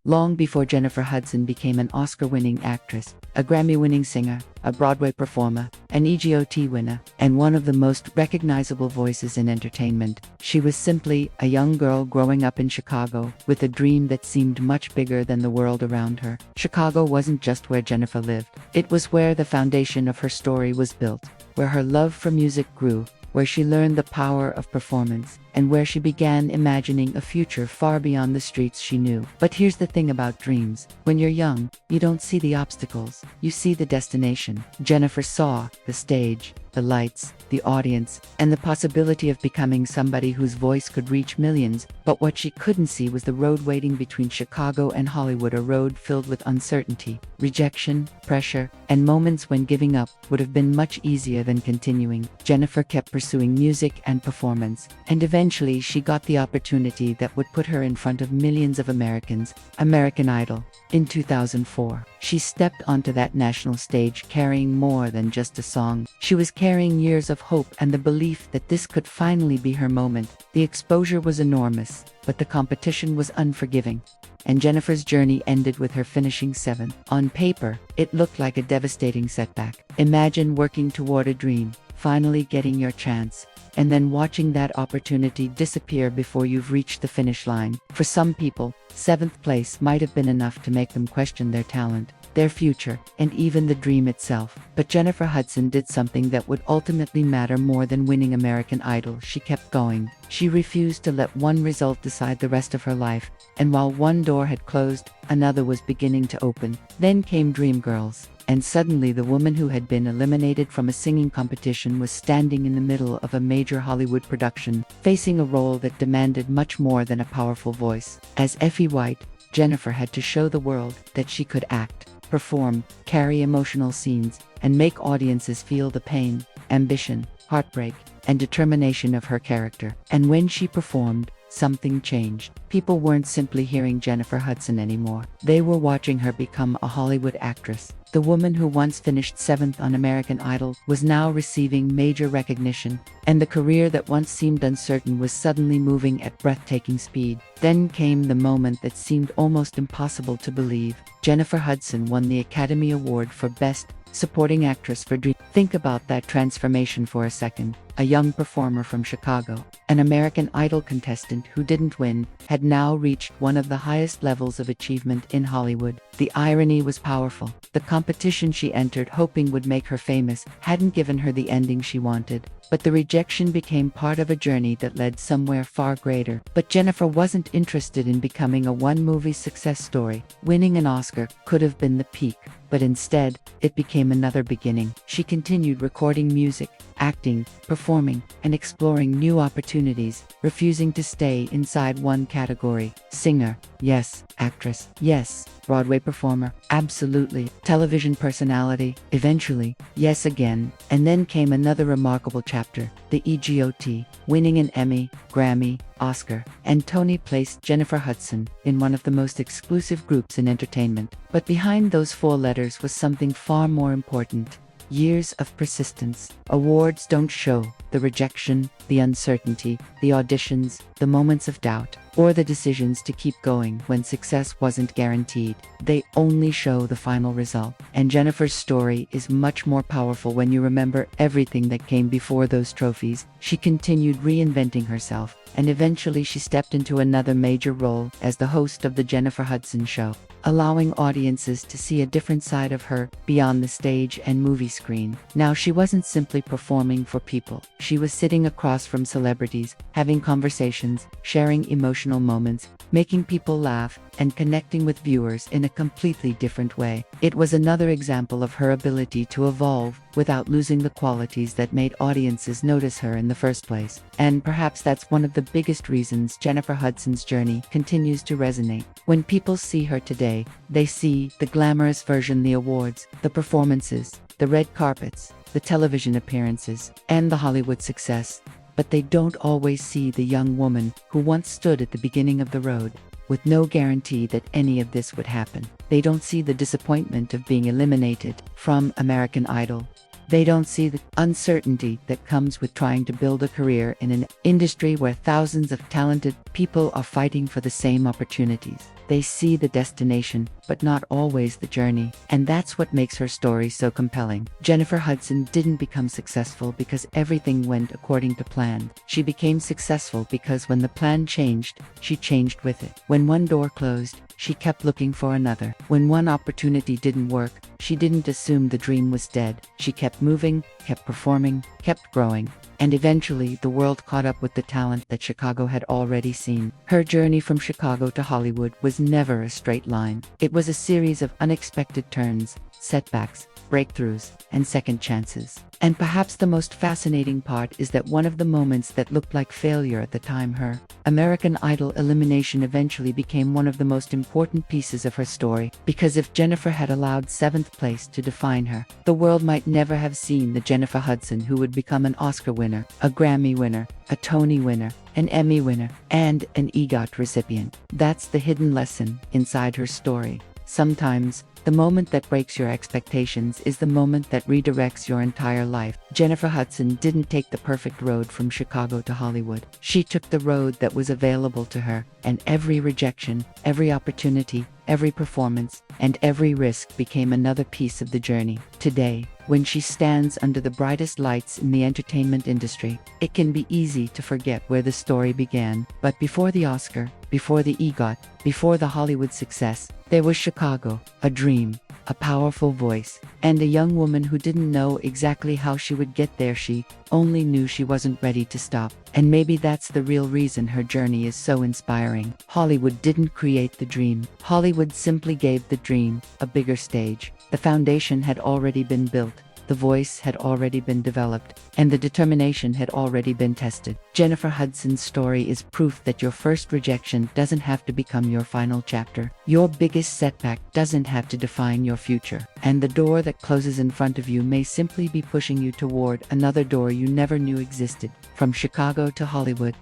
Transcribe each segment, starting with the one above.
long before Jennifer Hudson became an Oscar-winning actress, a Grammy-winning singer, a Broadway performer, an EGOT winner, and one of the most recognizable voices in entertainment. She was simply a young girl growing up in Chicago with a dream that seemed much bigger than the world around her. Chicago wasn't just where Jennifer lived. It was where the foundation of her story was built, where her love for music grew, where she learned the power of performance, and where she began imagining a future far beyond the streets she knew. But here's the thing about dreams. When you're young, you don't see the obstacles, you see the destination. Jennifer saw the stage, the lights, the audience, and the possibility of becoming somebody whose voice could reach millions. But what she couldn't see was the road waiting between Chicago and Hollywood, a road filled with uncertainty, rejection, pressure, and moments when giving up would have been much easier than continuing. Jennifer kept pursuing music and performance, and eventually she got the opportunity that would put her in front of millions of Americans, American Idol. In 2004, she stepped onto that national stage carrying more than just a song. She was carrying years of hope and the belief that this could finally be her moment. The exposure was enormous, but the competition was unforgiving. And Jennifer's journey ended with her finishing 7th. On paper, it looked like a devastating setback. Imagine working toward a dream, finally getting your chance, and then watching that opportunity disappear before you've reached the finish line. For some people, 7th place might have been enough to make them question their talent, their future, and even the dream itself. But Jennifer Hudson did something that would ultimately matter more than winning American Idol. She kept going. She refused to let one result decide the rest of her life, and while one door had closed, another was beginning to open. Then came Dreamgirls, and suddenly the woman who had been eliminated from a singing competition was standing in the middle of a major Hollywood production, facing a role that demanded much more than a powerful voice. As Effie White, Jennifer had to show the world that she could act, perform, carry emotional scenes, and make audiences feel the pain, ambition, heartbreak, and determination of her character. And when she performed, something changed. People weren't simply hearing Jennifer Hudson anymore. They were watching her become a Hollywood actress. The woman who once finished 7th on American Idol was now receiving major recognition, and the career that once seemed uncertain was suddenly moving at breathtaking speed. Then came the moment that seemed almost impossible to believe. Jennifer Hudson won the Academy Award for Best Supporting Actress for Dream. Think about that transformation for a second. A young performer from Chicago, an American Idol contestant who didn't win, had now reached one of the highest levels of achievement in Hollywood. The irony was powerful. The competition she entered hoping would make her famous hadn't given her the ending she wanted, but the rejection became part of a journey that led somewhere far greater. But Jennifer wasn't interested in becoming a one-movie success story. Winning an Oscar could have been the peak, but instead, it became another beginning. She continued recording music, acting, performing, and exploring new opportunities, refusing to stay inside one category. Singer, yes. Actress, yes. Broadway performer, absolutely. Television personality, eventually, yes again. And then came another remarkable chapter, the EGOT. Winning an Emmy, Grammy, Oscar, and Tony placed Jennifer Hudson in one of the most exclusive groups in entertainment. But behind those 4 letters was something far more important. Years of persistence. Awards don't show the rejection, the uncertainty, the auditions, the moments of doubt, or the decisions to keep going when success wasn't guaranteed. They only show the final result. And Jennifer's story is much more powerful when you remember everything that came before those trophies. She continued reinventing herself, and eventually she stepped into another major role as the host of The Jennifer Hudson Show, allowing audiences to see a different side of her beyond the stage and movie screen. Now she wasn't simply performing for people. She was sitting across from celebrities, having conversations, sharing emotional moments, making people laugh, and connecting with viewers in a completely different way. It was another example of her ability to evolve without losing the qualities that made audiences notice her in the first place. And perhaps that's one of the biggest reasons Jennifer Hudson's journey continues to resonate. When people see her today, they see the glamorous version, the awards, the performances, the red carpets, the television appearances, and the Hollywood success. But they don't always see the young woman who once stood at the beginning of the road, with no guarantee that any of this would happen. They don't see the disappointment of being eliminated from American Idol, They don't see the uncertainty that comes with trying to build a career in an industry where thousands of talented people are fighting for the same opportunities. They see the destination, but not always the journey. And that's what makes her story so compelling. Jennifer Hudson didn't become successful because everything went according to plan. She became successful because when the plan changed, she changed with it. When one door closed, she kept looking for another. When one opportunity didn't work, she didn't assume the dream was dead. She kept moving, kept performing, kept growing. And eventually, the world caught up with the talent that Chicago had already seen. Her journey from Chicago to Hollywood was never a straight line. It was a series of unexpected turns, setbacks, breakthroughs, and second chances. And perhaps the most fascinating part is that one of the moments that looked like failure at the time, her American Idol elimination, eventually became one of the most important pieces of her story. Because if Jennifer had allowed 7th place to define her, the world might never have seen the Jennifer Hudson who would become an Oscar winner, a Grammy winner, a Tony winner, an Emmy winner, and an EGOT recipient. That's the hidden lesson inside her story. Sometimes, the moment that breaks your expectations is the moment that redirects your entire life. Jennifer Hudson didn't take the perfect road from Chicago to Hollywood. She took the road that was available to her, and every rejection, every opportunity, every performance, and every risk became another piece of the journey. Today, when she stands under the brightest lights in the entertainment industry, it can be easy to forget where the story began. But before the Oscar, before the EGOT, before the Hollywood success, there was Chicago, a dream, a powerful voice, and a young woman who didn't know exactly how she would get there. She only knew she wasn't ready to stop. And maybe that's the real reason her journey is so inspiring. Hollywood didn't create the dream. Hollywood simply gave the dream a bigger stage. The foundation had already been built. The voice had already been developed, and the determination had already been tested. Jennifer Hudson's story is proof that your first rejection doesn't have to become your final chapter. Your biggest setback doesn't have to define your future. And the door that closes in front of you may simply be pushing you toward another door you never knew existed. From Chicago to Hollywood,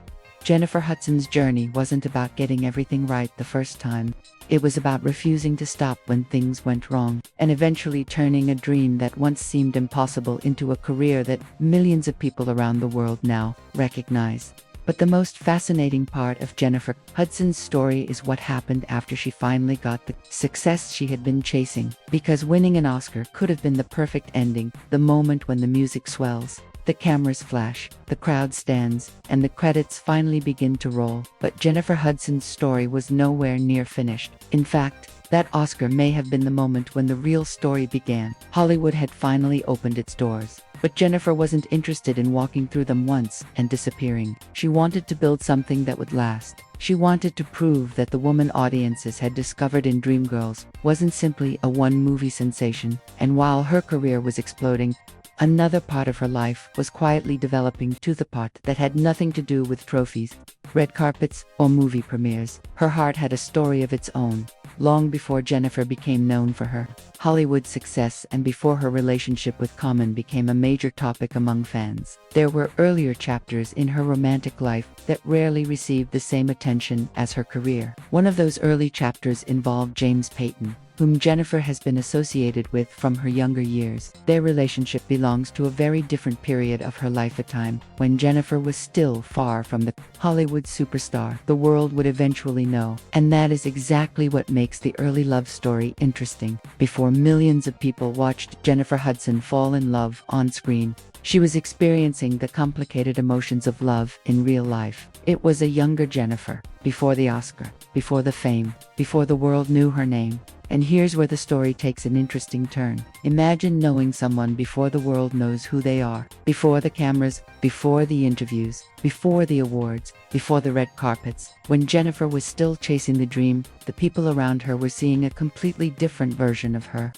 Jennifer Hudson's journey wasn't about getting everything right the first time. It was about refusing to stop when things went wrong, and eventually turning a dream that once seemed impossible into a career that millions of people around the world now recognize. But the most fascinating part of Jennifer Hudson's story is what happened after she finally got the success she had been chasing. Because winning an Oscar could have been the perfect ending, the moment when the music swells, the cameras flash, the crowd stands, and the credits finally begin to roll. But Jennifer Hudson's story was nowhere near finished. In fact, that Oscar may have been the moment when the real story began. Hollywood had finally opened its doors. But Jennifer wasn't interested in walking through them once and disappearing. She wanted to build something that would last. She wanted to prove that the woman audiences had discovered in Dreamgirls wasn't simply a one-movie sensation. And while her career was exploding, another part of her life was quietly developing to the part that had nothing to do with trophies, red carpets, or movie premieres. Her heart had a story of its own, long before Jennifer became known for her Hollywood success and before her relationship with Common became a major topic among fans. There were earlier chapters in her romantic life that rarely received the same attention as her career. One of those early chapters involved James Payton, whom Jennifer has been associated with from her younger years. Their relationship belongs to a very different period of her life, a time when Jennifer was still far from the Hollywood superstar the world would eventually know. And that is exactly what makes the early love story interesting. Before millions of people watched Jennifer Hudson fall in love on screen, she was experiencing the complicated emotions of love in real life. It was a younger Jennifer, before the Oscar, before the fame, before the world knew her name. And here's where the story takes an interesting turn. Imagine knowing someone before the world knows who they are, before the cameras, before the interviews, before the awards, before the red carpets. When Jennifer was still chasing the dream, the people around her were seeing a completely different version of her.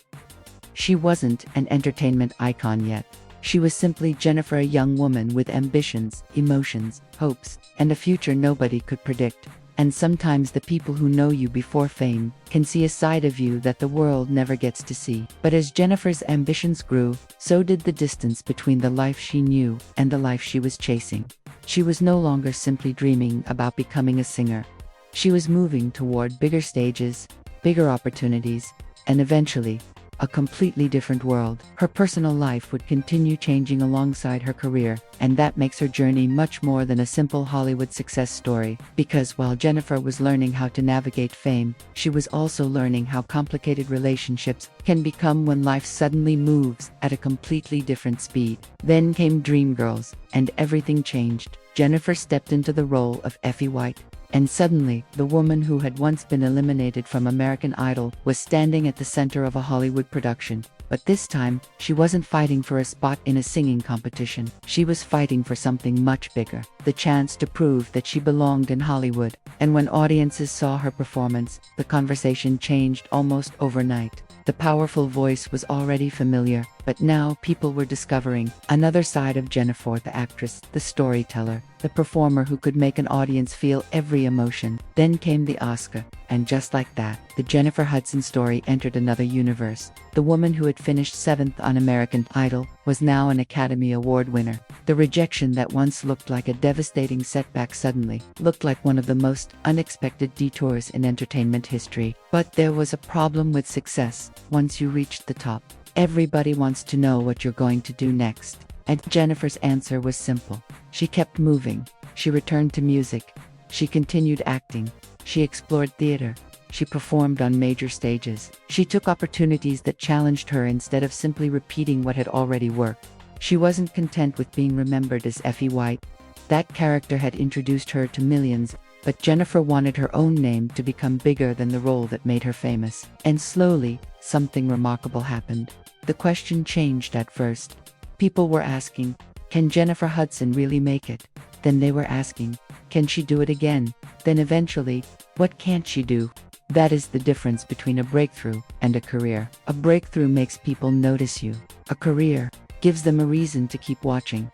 She wasn't an entertainment icon yet. She was simply Jennifer, a young woman with ambitions, emotions, hopes, and a future nobody could predict. And sometimes the people who know you before fame can see a side of you that the world never gets to see. But as Jennifer's ambitions grew, so did the distance between the life she knew and the life she was chasing. She was no longer simply dreaming about becoming a singer. She was moving toward bigger stages, bigger opportunities, and eventually, a completely different world. Her personal life would continue changing alongside her career, and that makes her journey much more than a simple Hollywood success story. Because while Jennifer was learning how to navigate fame, she was also learning how complicated relationships can become when life suddenly moves at a completely different speed. Then came Dreamgirls, and everything changed. Jennifer stepped into the role of Effie White. And suddenly, the woman who had once been eliminated from American Idol was standing at the center of a Hollywood production. But this time, she wasn't fighting for a spot in a singing competition. She was fighting for something much bigger, the chance to prove that she belonged in Hollywood. And when audiences saw her performance, the conversation changed almost overnight. The powerful voice was already familiar, but now people were discovering another side of Jennifer, the actress, the storyteller, the performer who could make an audience feel every emotion. Then came the Oscar, and just like that, the Jennifer Hudson story entered another universe. The woman who had finished 7th on American Idol was now an Academy Award winner. The rejection that once looked like a devastating setback suddenly looked like one of the most unexpected detours in entertainment history. But there was a problem with success. Once you reached the top, everybody wants to know what you're going to do next. And Jennifer's answer was simple. She kept moving. She returned to music. She continued acting. She explored theater. She performed on major stages. She took opportunities that challenged her instead of simply repeating what had already worked. She wasn't content with being remembered as Effie White. That character had introduced her to millions, but Jennifer wanted her own name to become bigger than the role that made her famous. And slowly, something remarkable happened. The question changed at first. People were asking, can Jennifer Hudson really make it? Then they were asking, can she do it again? Then eventually, what can't she do? That is the difference between a breakthrough and a career. A breakthrough makes people notice you. A career gives them a reason to keep watching.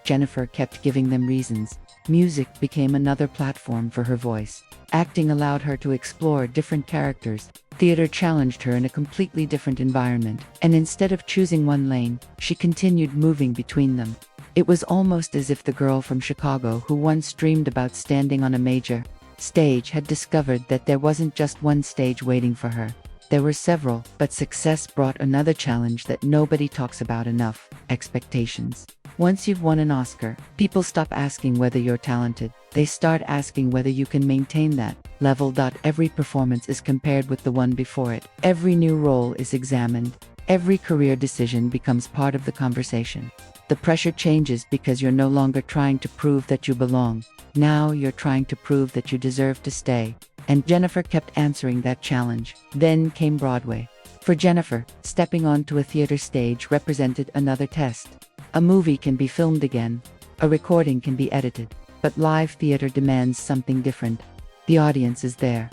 Jennifer kept giving them reasons. Music became another platform for her voice. Acting allowed her to explore different characters. Theater challenged her in a completely different environment. And instead of choosing one lane, she continued moving between them. It was almost as if the girl from Chicago who once dreamed about standing on a major stage had discovered that there wasn't just one stage waiting for her. There were several, but success brought another challenge that nobody talks about enough: expectations. Once you've won an Oscar, people stop asking whether you're talented. They start asking whether you can maintain that level. Every performance is compared with the one before it. Every new role is examined. Every career decision becomes part of the conversation. The pressure changes because you're no longer trying to prove that you belong. Now you're trying to prove that you deserve to stay. And Jennifer kept answering that challenge. Then came Broadway. For Jennifer, stepping onto a theater stage represented another test. A movie can be filmed again. A recording can be edited. But live theater demands something different. The audience is there.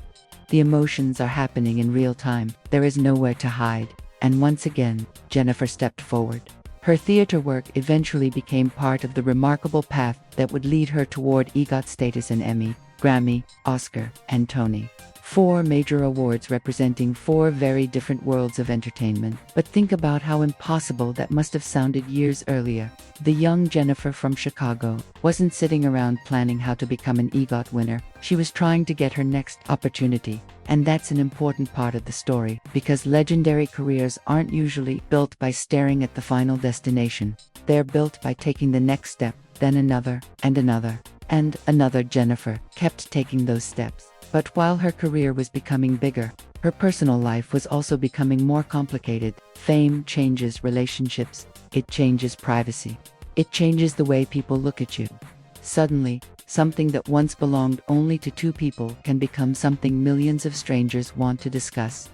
The emotions are happening in real time. There is nowhere to hide. And once again, Jennifer stepped forward. Her theater work eventually became part of the remarkable path that would lead her toward EGOT status in Emmy, Grammy, Oscar, and Tony. 4 major awards representing 4 very different worlds of entertainment. But think about how impossible that must have sounded years earlier. The young Jennifer from Chicago wasn't sitting around planning how to become an EGOT winner. She was trying to get her next opportunity. And that's an important part of the story, because legendary careers aren't usually built by staring at the final destination. They're built by taking the next step, then another, and another, and another. Jennifer kept taking those steps. But while her career was becoming bigger, her personal life was also becoming more complicated. Fame changes relationships. It changes privacy. It changes the way people look at you. Suddenly, something that once belonged only to 2 people can become something millions of strangers want to discuss.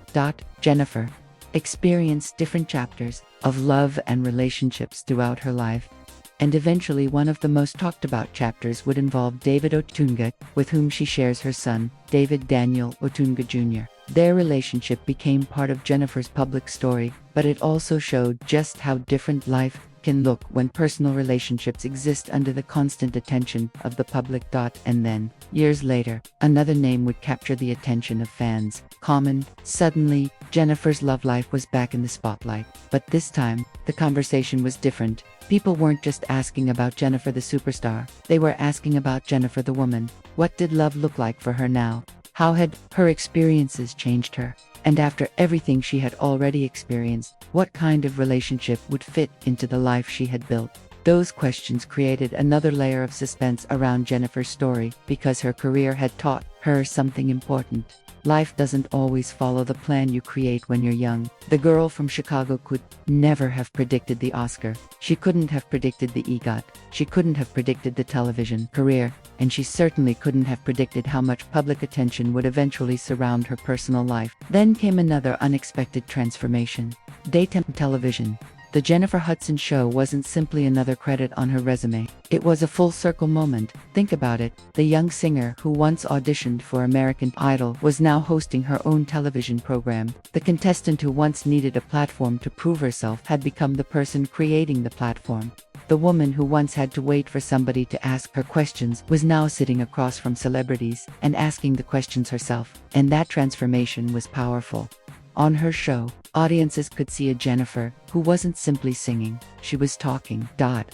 Jennifer experienced different chapters of love and relationships throughout her life. And eventually one of the most talked about chapters would involve David Otunga, with whom she shares her son, David Daniel Otunga Jr. Their relationship became part of Jennifer's public story, but it also showed just how different life can look when personal relationships exist under the constant attention of the public. And then, years later, another name would capture the attention of fans: Common. Suddenly, Jennifer's love life was back in the spotlight. But this time, the conversation was different. People weren't just asking about Jennifer the superstar. They were asking about Jennifer the woman. What did love look like for her now? How had her experiences changed her? And after everything she had already experienced, what kind of relationship would fit into the life she had built? Those questions created another layer of suspense around Jennifer's story because her career had taught her something important. Life doesn't always follow the plan you create when you're young. The girl from Chicago could never have predicted the Oscar. She couldn't have predicted the EGOT. She couldn't have predicted the television career. And she certainly couldn't have predicted how much public attention would eventually surround her personal life. Then came another unexpected transformation. Daytime television. The Jennifer Hudson show wasn't simply another credit on her resume. It was a full-circle moment. Think about it. The young singer who once auditioned for American Idol was now hosting her own television program. The contestant who once needed a platform to prove herself had become the person creating the platform. The woman who once had to wait for somebody to ask her questions was now sitting across from celebrities and asking the questions herself. And that transformation was powerful. On her show, audiences could see a Jennifer who wasn't simply singing. She was talking,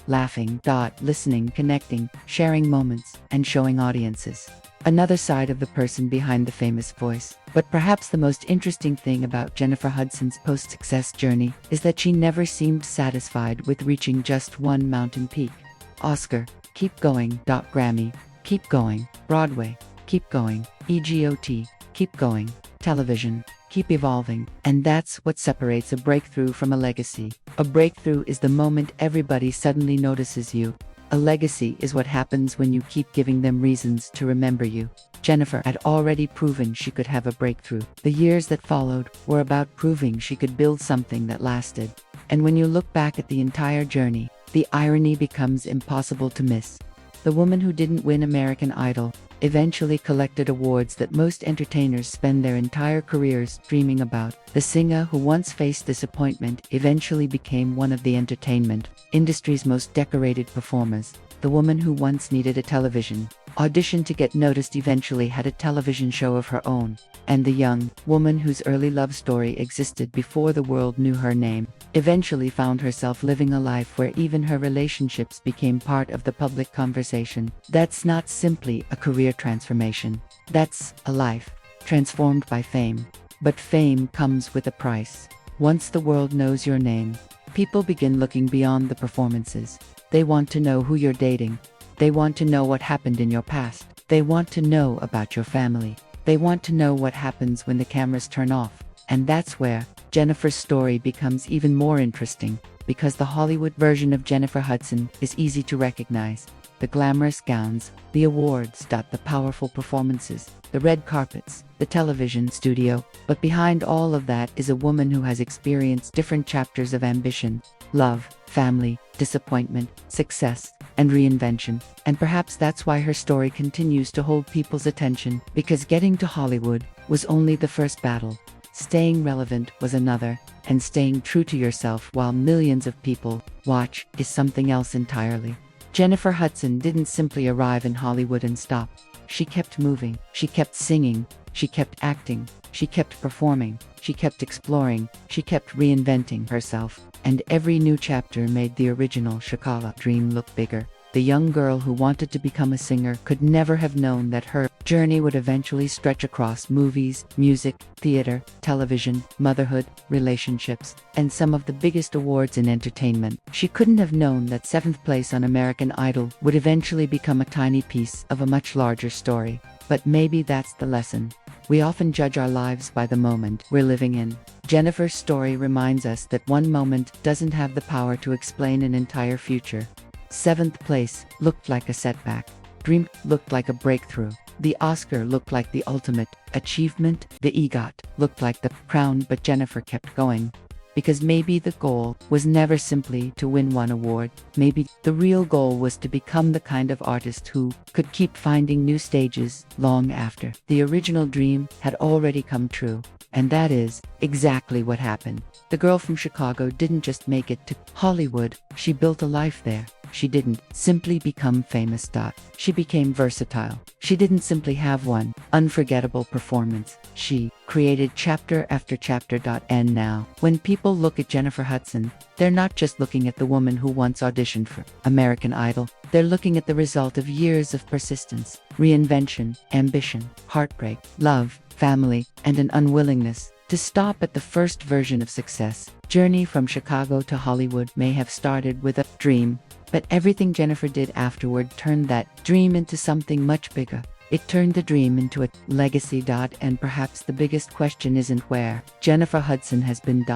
laughing, listening, connecting, sharing moments, and showing audiences another side of the person behind the famous voice. But perhaps the most interesting thing about Jennifer Hudson's post-success journey is that she never seemed satisfied with reaching just one mountain peak. Oscar, keep going. Grammy, keep going. Broadway, keep going. EGOT, keep going. Television, keep evolving. And that's what separates a breakthrough from a legacy. A breakthrough is the moment everybody suddenly notices you. A legacy is what happens when you keep giving them reasons to remember you. Jennifer had already proven she could have a breakthrough. The years that followed were about proving she could build something that lasted. And when you look back at the entire journey, the irony becomes impossible to miss. The woman who didn't win American Idol eventually collected awards that most entertainers spend their entire careers dreaming about. The singer who once faced disappointment eventually became one of the entertainment industry's most decorated performers. The woman who once needed a television audition to get noticed eventually had a television show of her own. And the young woman whose early love story existed before the world knew her name eventually found herself living a life where even her relationships became part of the public conversation. That's not simply a career transformation. That's a life transformed by fame. But fame comes with a price. Once the world knows your name, people begin looking beyond the performances. They want to know who you're dating. They want to know what happened in your past. They want to know about your family. They want to know what happens when the cameras turn off. And that's where Jennifer's story becomes even more interesting, because the Hollywood version of Jennifer Hudson is easy to recognize. The glamorous gowns, the awards, the powerful performances, the red carpets, the television studio. But behind all of that is a woman who has experienced different chapters of ambition, love, family, disappointment, success, and reinvention. And perhaps that's why her story continues to hold people's attention, because getting to Hollywood was only the first battle. Staying relevant was another, and staying true to yourself while millions of people watch is something else entirely. Jennifer Hudson didn't simply arrive in Hollywood and stop. She kept moving, she kept singing, she kept acting, she kept performing, she kept exploring, she kept reinventing herself. And every new chapter made the original Chicago dream look bigger. The young girl who wanted to become a singer could never have known that her journey would eventually stretch across movies, music, theater, television, motherhood, relationships, and some of the biggest awards in entertainment. She couldn't have known that 7th place on American Idol would eventually become a tiny piece of a much larger story. But maybe that's the lesson. We often judge our lives by the moment we're living in. Jennifer's story reminds us that one moment doesn't have the power to explain an entire future. 7th place looked like a setback. Dream looked like a breakthrough. The Oscar looked like the ultimate achievement. The EGOT looked like the crown, but Jennifer kept going. Because maybe the goal was never simply to win one award. Maybe the real goal was to become the kind of artist who could keep finding new stages long after the original dream had already come true. And that is exactly what happened. The girl from Chicago didn't just make it to Hollywood, she built a life there. She didn't simply become famous. She became versatile. She didn't simply have one unforgettable performance. She created chapter after chapter. And now, when people look at Jennifer Hudson, they're not just looking at the woman who once auditioned for American Idol. They're looking at the result of years of persistence, reinvention, ambition, heartbreak, love, family, and an unwillingness to stop at the first version of success. Journey from Chicago to Hollywood may have started with a dream, but everything Jennifer did afterward turned that dream into something much bigger. It turned the dream into a legacy. And perhaps the biggest question isn't where Jennifer Hudson has been.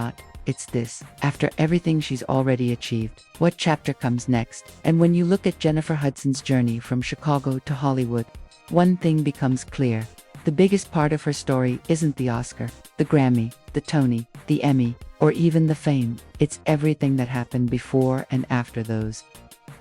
It's this: after everything she's already achieved, what chapter comes next? And when you look at Jennifer Hudson's journey from Chicago to Hollywood, one thing becomes clear. The biggest part of her story isn't the Oscar, the Grammy, the Tony, the Emmy, or even the fame. It's everything that happened before and after those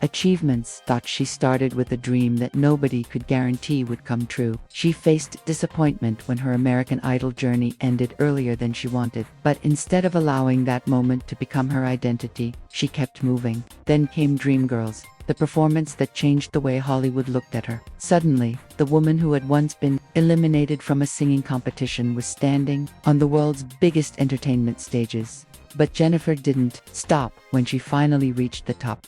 achievements. She started with a dream that nobody could guarantee would come true. She faced disappointment when her American Idol journey ended earlier than she wanted, but instead of allowing that moment to become her identity, she kept moving. Then came Dreamgirls, the performance that changed the way Hollywood looked at her. Suddenly, the woman who had once been eliminated from a singing competition was standing on the world's biggest entertainment stages. But Jennifer didn't stop when she finally reached the top.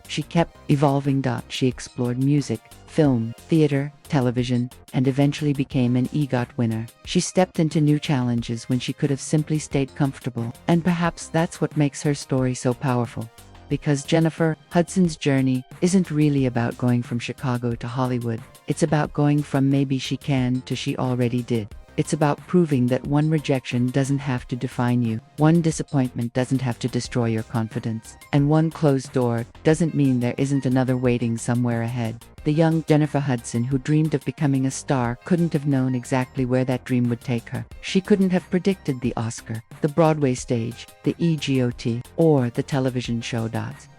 She kept evolving. She explored music, film, theater, television, and eventually became an EGOT winner. She stepped into new challenges when she could have simply stayed comfortable. And perhaps that's what makes her story so powerful. Because Jennifer Hudson's journey isn't really about going from Chicago to Hollywood. It's about going from maybe she can to she already did. It's about proving that one rejection doesn't have to define you, one disappointment doesn't have to destroy your confidence, and one closed door doesn't mean there isn't another waiting somewhere ahead. The young Jennifer Hudson, who dreamed of becoming a star, couldn't have known exactly where that dream would take her. She couldn't have predicted the Oscar, the Broadway stage, the EGOT, or the television show.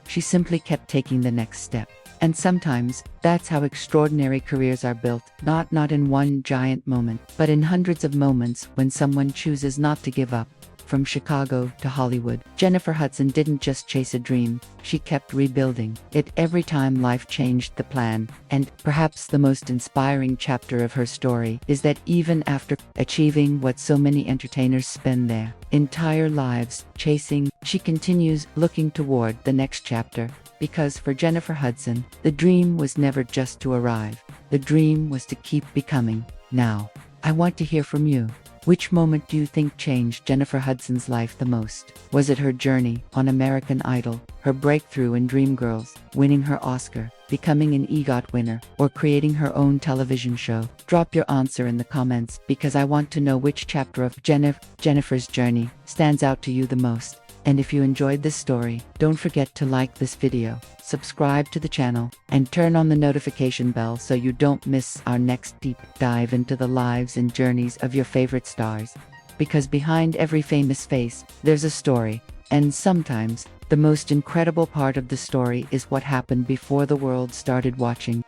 She simply kept taking the next step. And sometimes, that's how extraordinary careers are built, not in one giant moment, but in hundreds of moments when someone chooses not to give up. From Chicago to Hollywood, Jennifer Hudson didn't just chase a dream, she kept rebuilding it every time life changed the plan. And perhaps the most inspiring chapter of her story is that even after achieving what so many entertainers spend their entire lives chasing, she continues looking toward the next chapter. Because for Jennifer Hudson, the dream was never just to arrive. The dream was to keep becoming. Now, I want to hear from you. Which moment do you think changed Jennifer Hudson's life the most? Was it her journey on American Idol, her breakthrough in Dreamgirls, winning her Oscar, becoming an EGOT winner, or creating her own television show? Drop your answer in the comments, because I want to know which chapter of Jennifer's journey stands out to you the most. And if you enjoyed this story, don't forget to like this video, subscribe to the channel, and turn on the notification bell so you don't miss our next deep dive into the lives and journeys of your favorite stars. Because behind every famous face, there's a story, and sometimes, the most incredible part of the story is what happened before the world started watching.